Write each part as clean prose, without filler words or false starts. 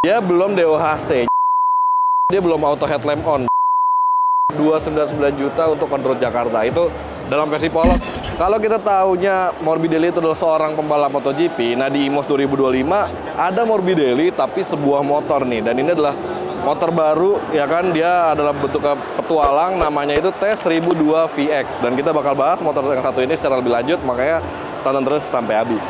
Dia belum DOHC, dia belum auto headlamp on. 299 juta untuk kontrol Jakarta, itu dalam versi polos. Kalau kita tahunya Morbidelli itu adalah seorang pembalap MotoGP, nah di IMOS 2025 ada Morbidelli tapi sebuah motor nih, dan ini adalah motor baru ya kan, dia adalah bentuk petualang, namanya itu T1002 VX, dan kita bakal bahas motor yang satu ini secara lebih lanjut, makanya tonton terus sampai habis.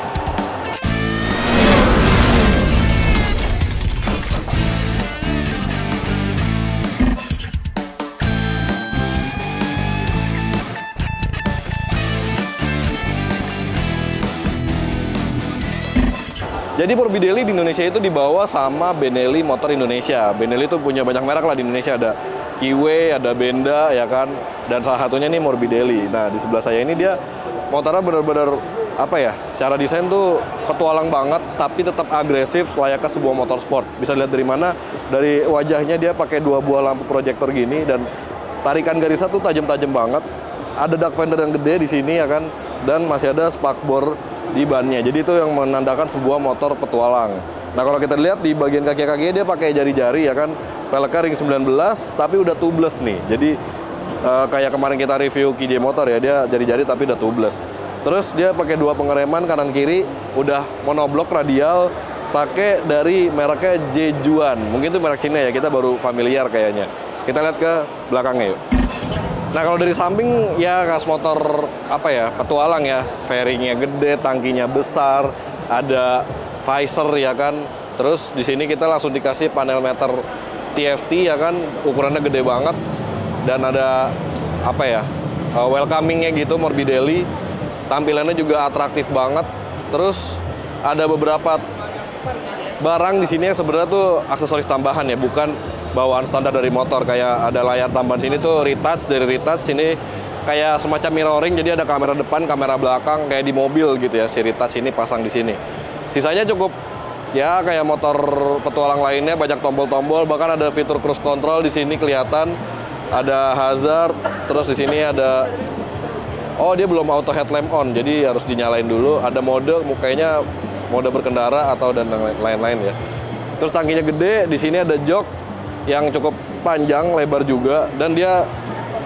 Jadi Morbidelli di Indonesia itu dibawa sama Benelli Motor Indonesia. Benelli itu punya banyak merek lah di Indonesia, ada Kiwe, ada Benda ya kan, dan salah satunya ini Morbidelli. Nah di sebelah saya ini dia motornya benar-benar apa ya, secara desain tuh petualang banget, tapi tetap agresif layaknya sebuah motor sport. Bisa lihat dari mana? Dari wajahnya dia pakai dua buah lampu proyektor gini, dan tarikan garisnya tuh tajam-tajam banget. Ada dark fender yang gede di sini ya kan, dan masih ada spakbor di bannya. Jadi itu yang menandakan sebuah motor petualang. Nah kalau kita lihat di bagian kaki-kakinya dia pakai jari-jari ya kan, peleknya ring 19 tapi udah tubeless nih. Jadi kayak kemarin kita review KJ Motor ya, dia jari-jari tapi udah tubeless. Terus dia pakai dua pengereman kanan kiri, udah monoblok radial, pakai dari mereknya Jejuan. Mungkin itu merek Cina ya, kita baru familiar kayaknya. Kita lihat ke belakangnya yuk. Nah kalau dari samping ya khas motor apa ya, petualang ya, fairingnya gede, tangkinya besar, ada visor ya kan. Terus di sini kita langsung dikasih panel meter TFT ya kan, ukurannya gede banget, dan ada apa ya, welcomingnya gitu Morbidelli. Tampilannya juga atraktif banget. Terus ada beberapa barang di sini yang sebenarnya tuh aksesoris tambahan ya, bukan bawaan standar dari motor. Kayak ada layar tambahan sini tuh retouch, dari retouch sini kayak semacam mirroring, jadi ada kamera depan, kamera belakang kayak di mobil gitu ya. Si retouch ini pasang di sini. Sisanya cukup ya kayak motor petualang lainnya, banyak tombol-tombol, bahkan ada fitur cruise control di sini kelihatan, ada hazard, terus di sini ada dia belum auto headlamp on, jadi harus dinyalain dulu. Ada mode, mukanya mode berkendara atau dan lain-lain ya. Terus tangkinya gede, di sini ada jok yang cukup panjang, lebar juga, dan dia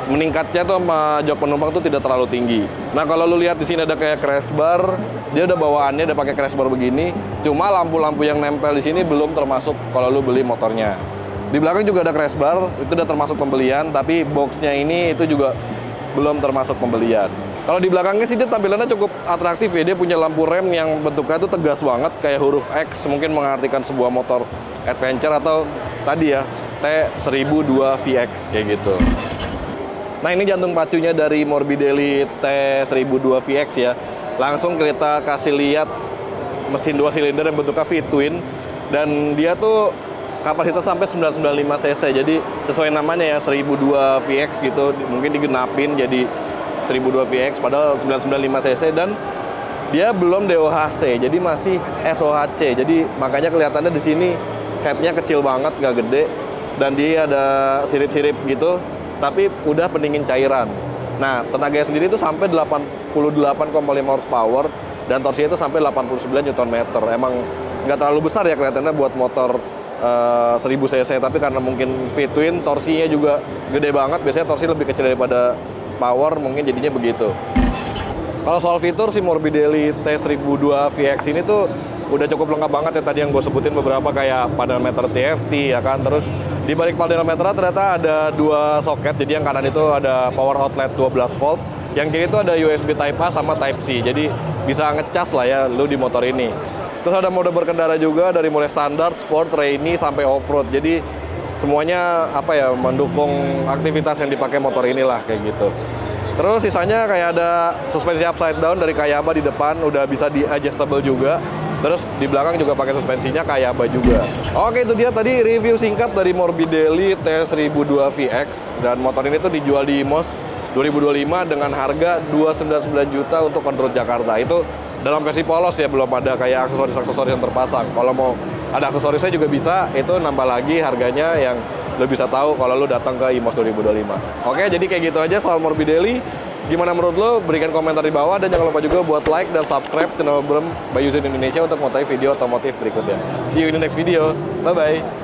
meningkatnya tuh sama jok penumpang tuh tidak terlalu tinggi. Nah kalau lu lihat di sini ada kayak crash bar, dia udah bawaannya udah pakai crash bar begini. Cuma lampu-lampu yang nempel di sini belum termasuk kalau lu beli motornya. Di belakang juga ada crash bar, itu udah termasuk pembelian, tapi boxnya ini itu juga belum termasuk pembelian. Kalau di belakangnya sih dia tampilannya cukup atraktif ya, dia punya lampu rem yang bentuknya tuh tegas banget, kayak huruf X, mungkin mengartikan sebuah motor adventure atau tadi ya, T1002 VX kayak gitu. Nah ini jantung pacunya dari Morbidelli T1002 VX ya. Langsung kita kasih lihat mesin 2 silinder yang bentuknya V-twin, dan dia tuh kapasitas sampai 995 cc. Jadi sesuai namanya ya, 1002 VX gitu, mungkin digenapin jadi 1002 VX padahal 995 cc, dan dia belum DOHC, jadi masih SOHC. Jadi makanya kelihatannya di sini headnya kecil banget, nggak gede, dan dia ada sirip-sirip gitu, tapi udah pendingin cairan. Nah, tenaganya sendiri itu sampai 88,5 horsepower, dan torsinya itu sampai 89 Nm. Emang nggak terlalu besar ya kelihatannya buat motor 1000 cc, tapi karena mungkin V-twin, torsinya juga gede banget. Biasanya torsi lebih kecil daripada power, mungkin jadinya begitu. Kalau soal fitur, si Morbidelli T1002 VX ini tuh udah cukup lengkap banget ya, tadi yang gue sebutin beberapa kayak panel meter TFT ya kan. Terus di balik panel meter ternyata ada dua soket, jadi yang kanan itu ada power outlet 12 volt, yang kiri itu ada USB Type A sama Type C, jadi bisa ngecas lah ya lu di motor ini. Terus ada mode berkendara juga, dari mulai standar, sport, rainy, sampai off-road. Jadi semuanya apa ya, mendukung aktivitas yang dipakai motor inilah kayak gitu. Terus sisanya kayak ada suspensi upside down dari Kayaba di depan, udah bisa di adjustable juga. Terus di belakang juga pakai suspensinya Kayaba juga. Oke, itu dia tadi review singkat dari Morbidelli T1002 VX, dan motor ini tuh dijual di IMOS 2025 dengan harga 299 juta untuk kontrol Jakarta. Itu dalam versi polos ya, belum ada kayak aksesoris-aksesoris yang terpasang. Kalau mau ada aksesorisnya juga bisa, itu nambah lagi harganya yang lo bisa tahu kalau lo datang ke IMOS 2025. Oke, jadi kayak gitu aja soal Morbidelli. Gimana menurut lo? Berikan komentar di bawah, dan jangan lupa juga buat like dan subscribe channel Brem by Yusin Indonesia untuk mengetahui video otomotif berikutnya. See you in the next video. Bye-bye.